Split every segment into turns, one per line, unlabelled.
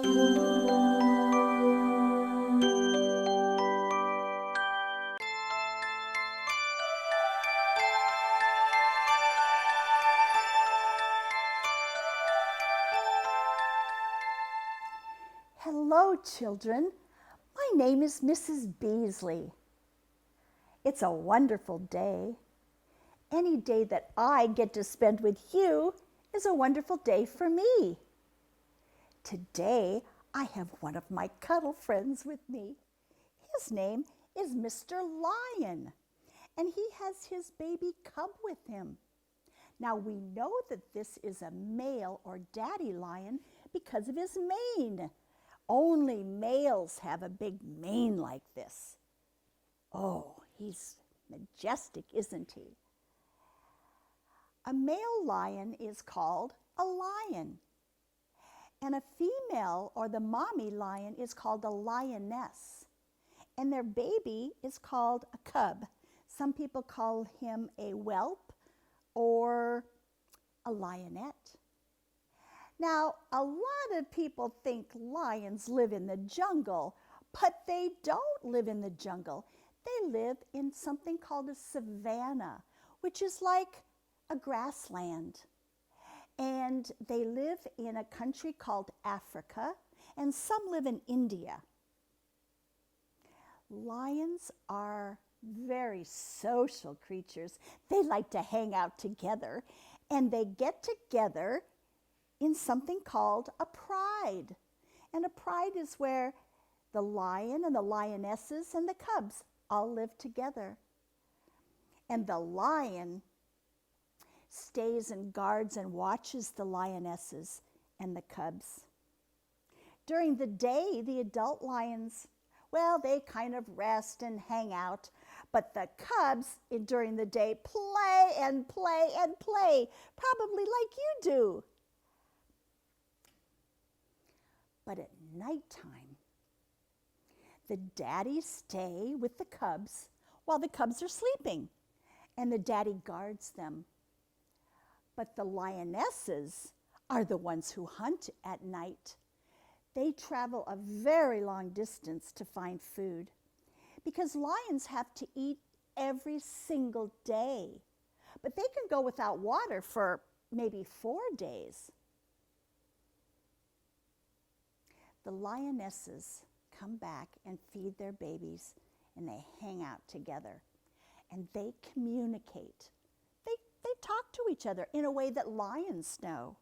Hello, children. My name is Mrs. Beasley. It's a wonderful day. Any day that I get to spend with you is a wonderful day for me. Today, I have one of my cuddle friends with me. His name is Mr. Lion, and he has his baby cub with him. Now, we know that this is a male or daddy lion because of his mane. Only males have a big mane like this. Oh, he's majestic, isn't he? A male lion is called a lion, and a female or the mommy lion is called a lioness, and their baby is called a cub. Some people call him a whelp or a lionette. Now, a lot of people think lions live in the jungle, but they don't live in the jungle. They live in something called a savanna, which is like a grassland. And they live in a country called Africa, and some live in India. Lions are very social creatures. They like to hang out together, and they get together in something called a pride. And a pride is where the lion and the lionesses and the cubs all live together. And the lion stays and guards and watches the lionesses and the cubs. During the day, the adult lions, well, they kind of rest and hang out, but the cubs during the day play and play and play, probably like you do. But at nighttime, the daddies stay with the cubs while the cubs are sleeping, and the daddy guards them. But the lionesses are the ones who hunt at night. They travel a very long distance to find food because lions have to eat every single day, but they can go without water for maybe 4 days. The lionesses come back and feed their babies, and they hang out together, and they communicate. They talk to each other in a way that lions know.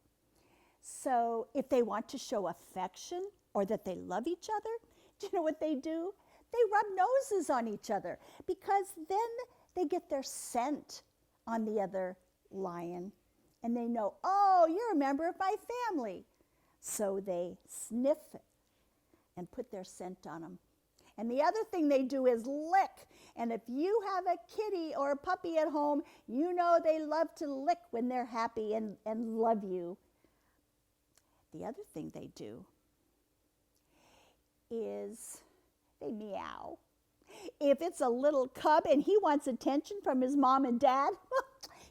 So if they want to show affection or that they love each other, do you know what they do? They rub noses on each other because then they get their scent on the other lion, and they know, oh, you're a member of my family. So they sniff it and put their scent on them. And the other thing they do is lick. And if you have a kitty or a puppy at home, you know they love to lick when they're happy and love you. The other thing they do is they meow. If it's a little cub and he wants attention from his mom and dad,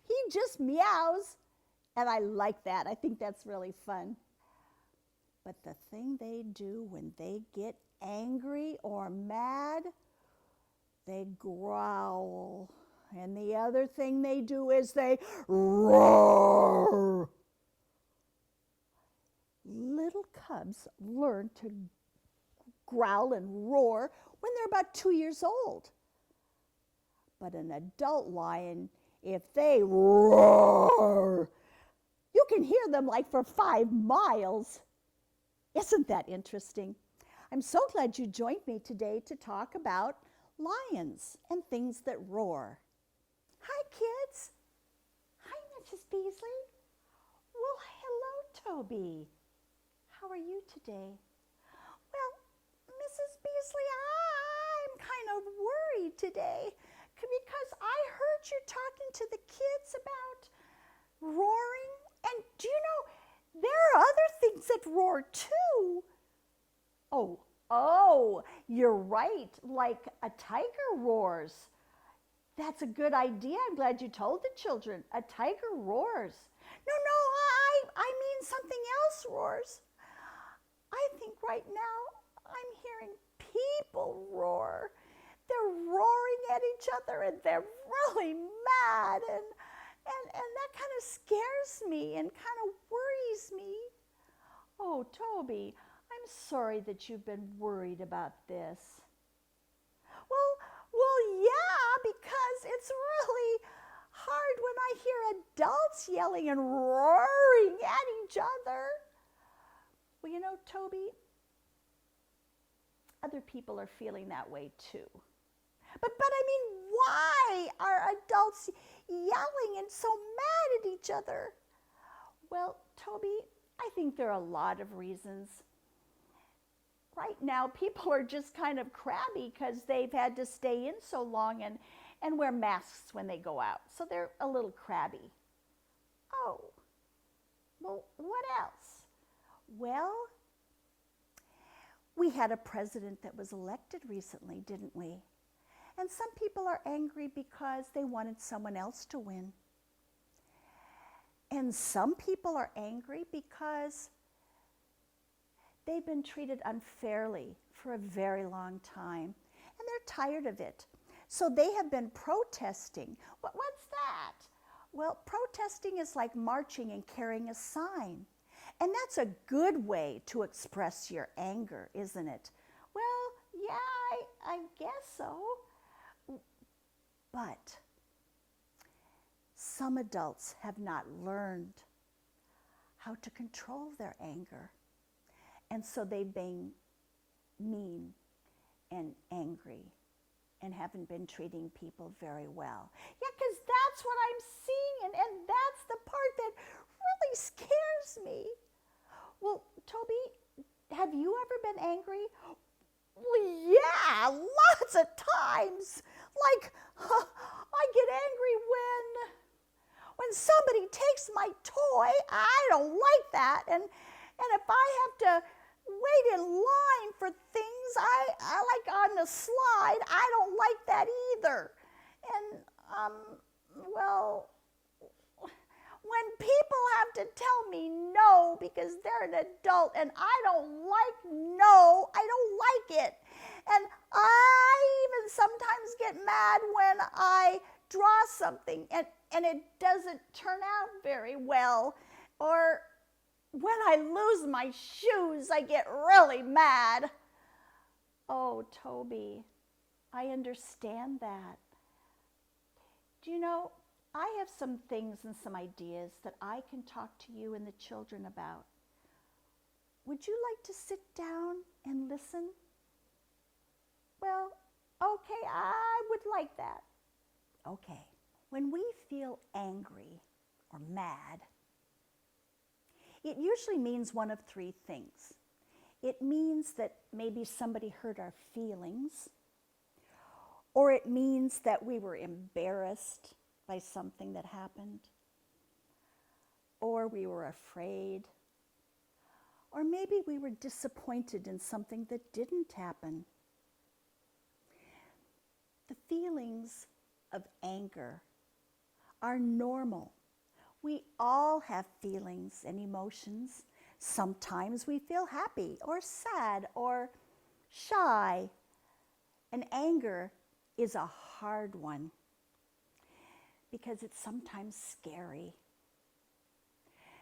he just meows. And I like that. I think that's really fun. But the thing they do when they get angry or mad, they growl. And the other thing they do is they roar. Little cubs learn to growl and roar when they're about 2 years old. But an adult lion, if they roar, you can hear them like for 5 miles. Isn't that interesting? I'm so glad you joined me today to talk about lions and things that roar. Hi, kids. Hi, Mrs. Beasley. Well, hello, Toby. How are you today? Well, Mrs. Beasley, I'm kind of worried today because I heard you talking to the kids about roaring. And do you know, there are other things that roar too. Oh, you're right, like a tiger roars. That's a good idea. I'm glad you told the children. A tiger roars. No, I mean something else roars. I think right now I'm hearing people roar. They're roaring at each other and they're really mad, and that kind of scares me and kind of worries me. Oh, Toby, I'm sorry that you've been worried about this. Well, yeah, because it's really hard when I hear adults yelling and roaring at each other. Well, you know, Toby, other people are feeling that way too. But I mean, why are adults yelling and so mad at each other? Well, Toby, I think there are a lot of reasons. Right now, people are just kind of crabby because they've had to stay in so long and wear masks when they go out. So they're a little crabby. Oh, well, what else? Well, we had a president that was elected recently, didn't we? And some people are angry because they wanted someone else to win. And some people are angry because they've been treated unfairly for a very long time, and they're tired of it. So they have been protesting. What's that? Well, protesting is like marching and carrying a sign. And that's a good way to express your anger, isn't it? Well, yeah, I guess so. But some adults have not learned how to control their anger. And so they've been mean and angry and haven't been treating people very well. Yeah, because that's what I'm seeing, and that's the part that really scares me. Well, Toby, have you ever been angry? Well, yeah, lots of times. Like, I get angry when somebody takes my toy. I don't like that. And if I have to wait in line for things, I like on the slide, I don't like that either. And, well, when people have to tell me no because they're an adult and I don't like no, I don't like it. And I even sometimes get mad when I draw something and it doesn't turn out very well. Or when I lose my shoes, I get really mad. Oh, Toby, I understand that. Do you know, I have some things and some ideas that I can talk to you and the children about. Would you like to sit down and listen? Well, okay, I would like that. Okay, when we feel angry or mad, it usually means one of three things. It means that maybe somebody hurt our feelings, or it means that we were embarrassed by something that happened, or we were afraid, or maybe we were disappointed in something that didn't happen. The feelings of anger are normal. We all have feelings and emotions. Sometimes we feel happy or sad or shy. And anger is a hard one because it's sometimes scary.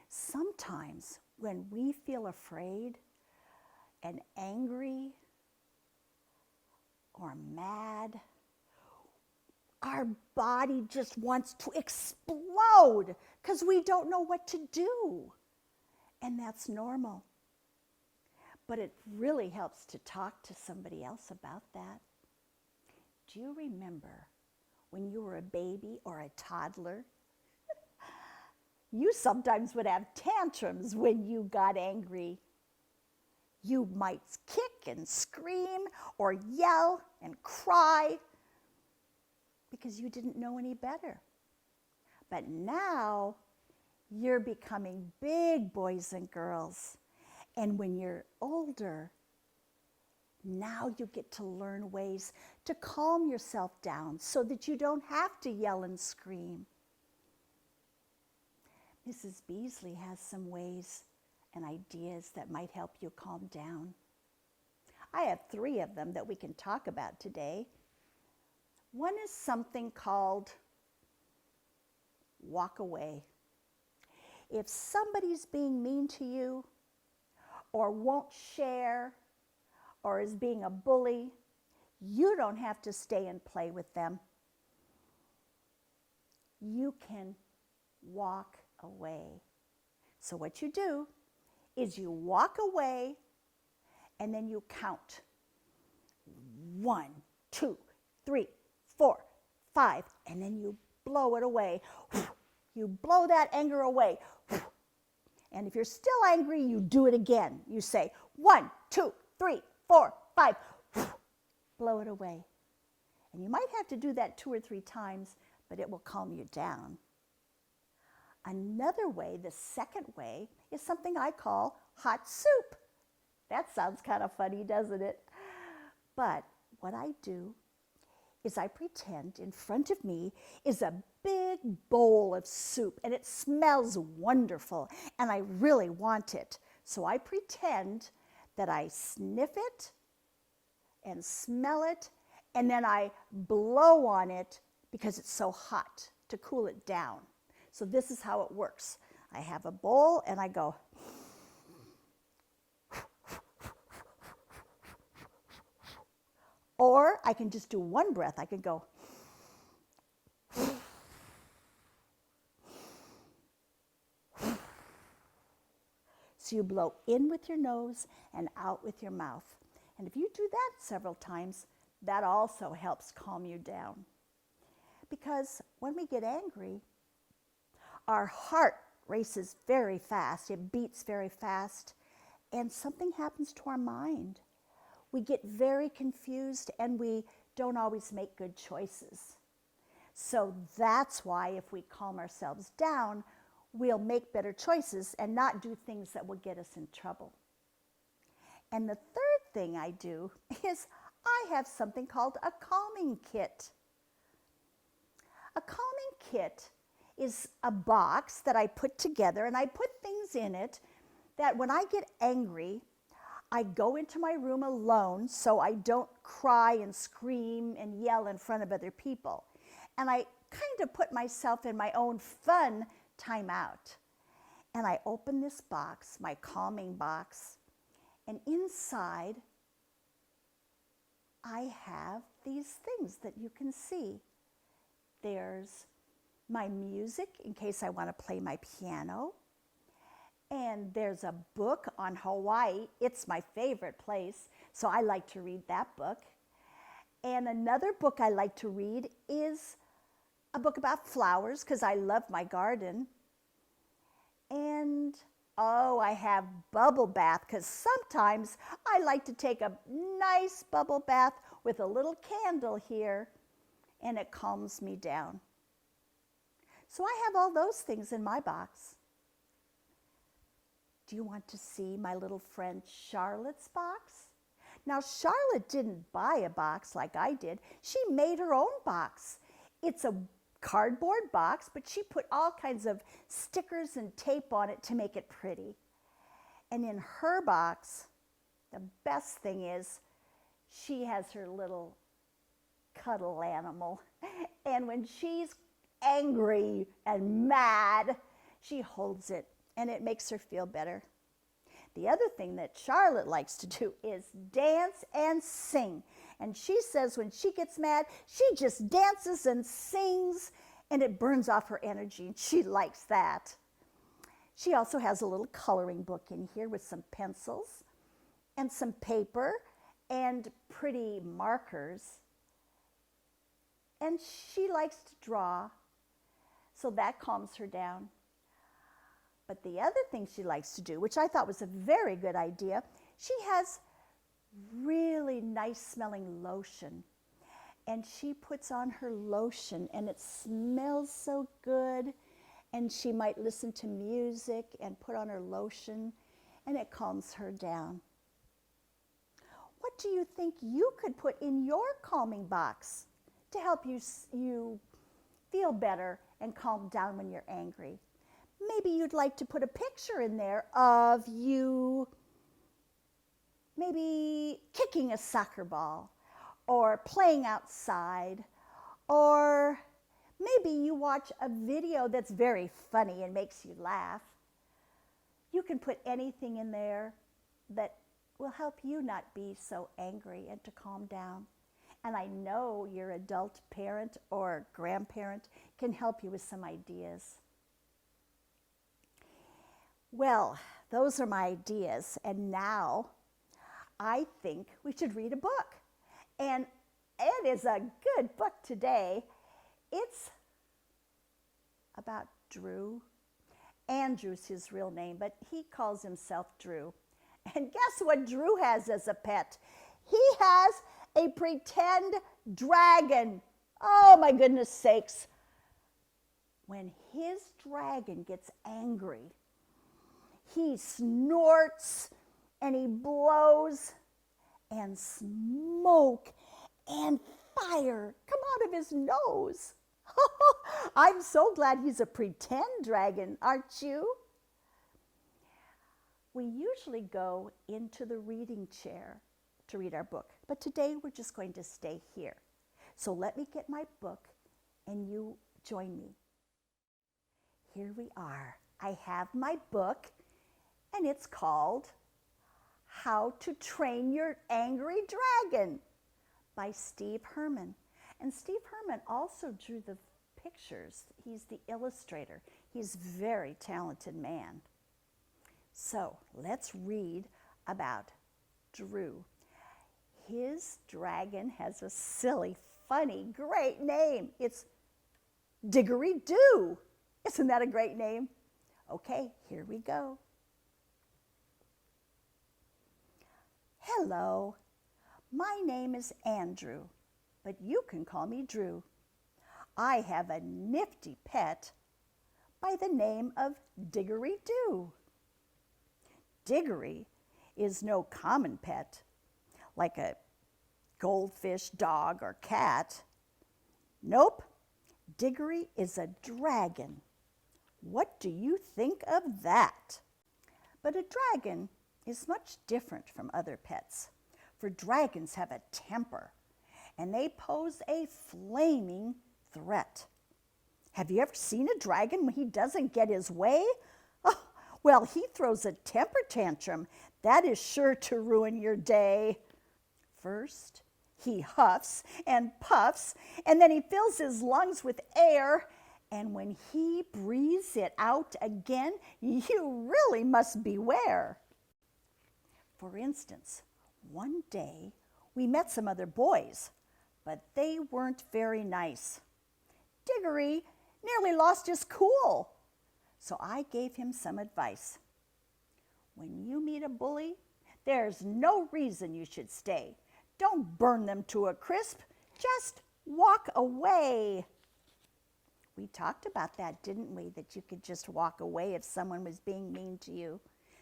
Sometimes when we feel afraid and angry or mad, our body just wants to explode because we don't know what to do. And that's normal. But it really helps to talk to somebody else about that. Do you remember when you were a baby or a toddler? You sometimes would have tantrums when you got angry. You might kick and scream or yell and cry because you didn't know any better. But now you're becoming big boys and girls. And when you're older, now you get to learn ways to calm yourself down so that you don't have to yell and scream. Mrs. Beasley has some ways and ideas that might help you calm down. I have 3 of them that we can talk about today. One is something called walk away. If somebody's being mean to you, or won't share, or is being a bully, you don't have to stay and play with them. You can walk away. So what you do is you walk away and then you count 1, 2, 3, 4, 5, and then you blow it away. You blow that anger away. And if you're still angry, you do it again. You say 1, 2, 3, 4, 5, blow it away. And you might have to do that 2 or 3 times, but it will calm you down. Another way, the second way, is something I call hot soup. That sounds kind of funny, doesn't it? But what I do is I pretend in front of me is a big bowl of soup, and it smells wonderful, and I really want it. So I pretend that I sniff it and smell it, and then I blow on it because it's so hot to cool it down. So this is how it works. I have a bowl and I go, or I can just do one breath. I can go, so you blow in with your nose and out with your mouth. And if you do that several times, that also helps calm you down. Because when we get angry, our heart races very fast. It beats very fast. And something happens to our mind. We get very confused and we don't always make good choices. So that's why if we calm ourselves down, we'll make better choices and not do things that will get us in trouble. And the third thing I do is I have something called a calming kit. A calming kit is a box that I put together, and I put things in it that when I get angry, I go into my room alone so I don't cry and scream and yell in front of other people. And I kind of put myself in my own fun timeout. And I open this box, my calming box, and inside I have these things that you can see. There's my music in case I want to play my piano. And there's a book on Hawaii. It's my favorite place, so I like to read that book. And another book I like to read is a book about flowers because I love my garden. And I have bubble bath because sometimes I like to take a nice bubble bath with a little candle here, and it calms me down. So I have all those things in my box. Do you want to see my little friend Charlotte's box? Now, Charlotte didn't buy a box like I did. She made her own box. It's a cardboard box, but she put all kinds of stickers and tape on it to make it pretty. And in her box, the best thing is she has her little cuddle animal. And when she's angry and mad, she holds it, and it makes her feel better. The other thing that Charlotte likes to do is dance and sing. And she says when she gets mad, she just dances and sings, and it burns off her energy, and she likes that. She also has a little coloring book in here with some pencils and some paper and pretty markers. And she likes to draw, so that calms her down. But the other thing she likes to do, which I thought was a very good idea, she has really nice smelling lotion. And she puts on her lotion and it smells so good. And she might listen to music and put on her lotion, and it calms her down. What do you think you could put in your calming box to help you feel better and calm down when you're angry? Maybe you'd like to put a picture in there of you maybe kicking a soccer ball or playing outside, or maybe you watch a video that's very funny and makes you laugh. You can put anything in there that will help you not be so angry and to calm down. And I know your adult parent or grandparent can help you with some ideas. Well, those are my ideas, and now I think we should read a book. And it is a good book today. It's about Drew. Andrew's his real name, but he calls himself Drew. And guess what Drew has as a pet? He has a pretend dragon. Oh my goodness sakes. When his dragon gets angry, he snorts and he blows, and smoke and fire come out of his nose. I'm so glad he's a pretend dragon, aren't you? We usually go into the reading chair to read our book, but today we're just going to stay here. So let me get my book and you join me. Here we are. I have my book, and it's called How to Train Your Angry Dragon by Steve Herman. And Steve Herman also drew the pictures. He's the illustrator. He's a very talented man. So let's read about Drew. His dragon has a silly, funny, great name. It's Diggory-Doo. Isn't that a great name? Okay, here we go. Hello, my name is Andrew, but you can call me Drew. I have a nifty pet by the name of Diggory-Doo. Diggory is no common pet, like a goldfish, dog, or cat. Nope, Diggory is a dragon. What do you think of that? But a dragon is much different from other pets, for dragons have a temper, and they pose a flaming threat. Have you ever seen a dragon when he doesn't get his way? Oh, well, he throws a temper tantrum. That is sure to ruin your day. First, he huffs and puffs, and then he fills his lungs with air, and when he breathes it out again, you really must beware. For instance, one day we met some other boys, but they weren't very nice. Diggory nearly lost his cool, so I gave him some advice. When you meet a bully, there's no reason you should stay. Don't burn them to a crisp, just walk away. We talked about that, didn't we? That you could just walk away if someone was being mean to you.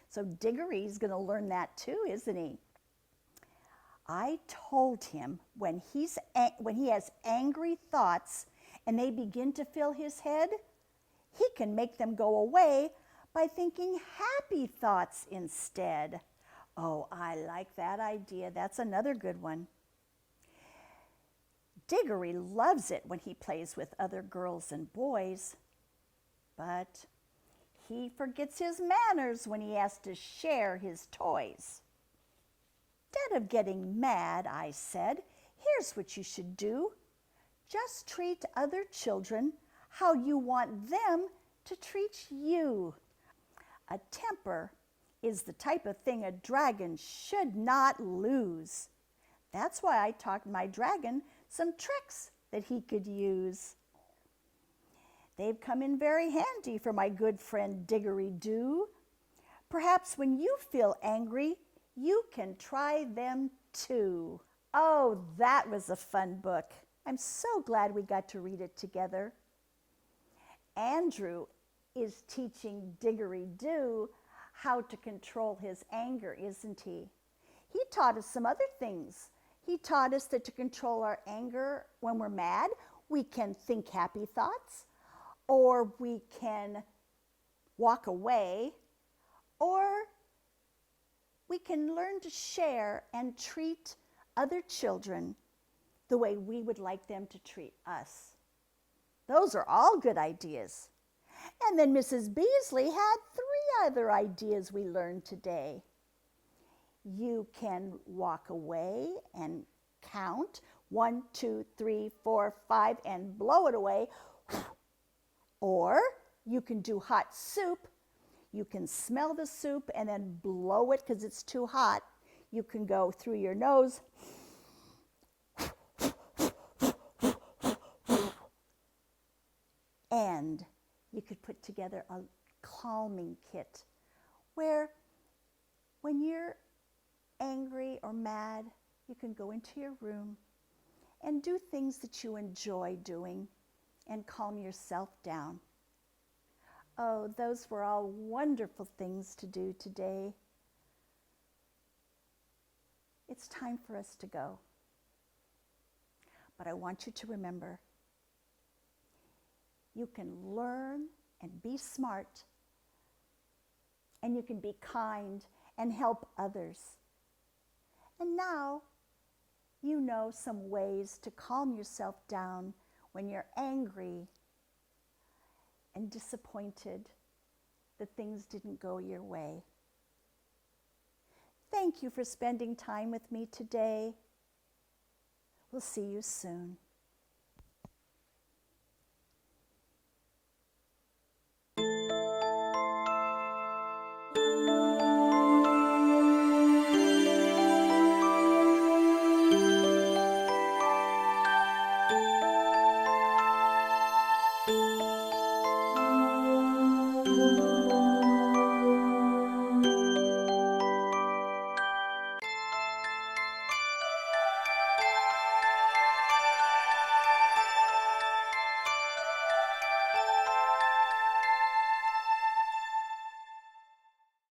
So Diggory's going to learn that too, isn't he? I told him when he has angry thoughts and they begin to fill his head, he can make them go away by thinking happy thoughts instead. Oh, I like that idea. That's another good one. Diggory loves it when he plays with other girls and boys, but he forgets his manners when he has to share his toys. Instead of getting mad, I said, here's what you should do. Just treat other children how you want them to treat you. A temper is the type of thing a dragon should not lose. That's why I taught my dragon some tricks that he could use. They've come in very handy for my good friend Diggory-Doo. Perhaps when you feel angry, you can try them too. Oh, that was a fun book. I'm so glad we got to read it together. Andrew is teaching Diggory-Doo how to control his anger, isn't he? He taught us some other things. He taught us that to control our anger when we're mad, we can think happy thoughts, or we can walk away, or we can learn to share and treat other children the way we would like them to treat us. Those are all good ideas. And then Mrs. Beasley had 3 other ideas we learned today. You can walk away and count 1, 2, 3, 4, 5 and blow it away. Or you can do hot soup. You can smell the soup and then blow it because it's too hot. You can go through your nose. And you could put together a calming kit where when you're angry or mad, you can go into your room and do things that you enjoy doing and calm yourself down. Oh, those were all wonderful things to do today. It's time for us to go. But I want you to remember, you can learn and be smart, and you can be kind and help others. And now you know some ways to calm yourself down when you're angry and disappointed that things didn't go your way. Thank you for spending time with me today. We'll see you soon.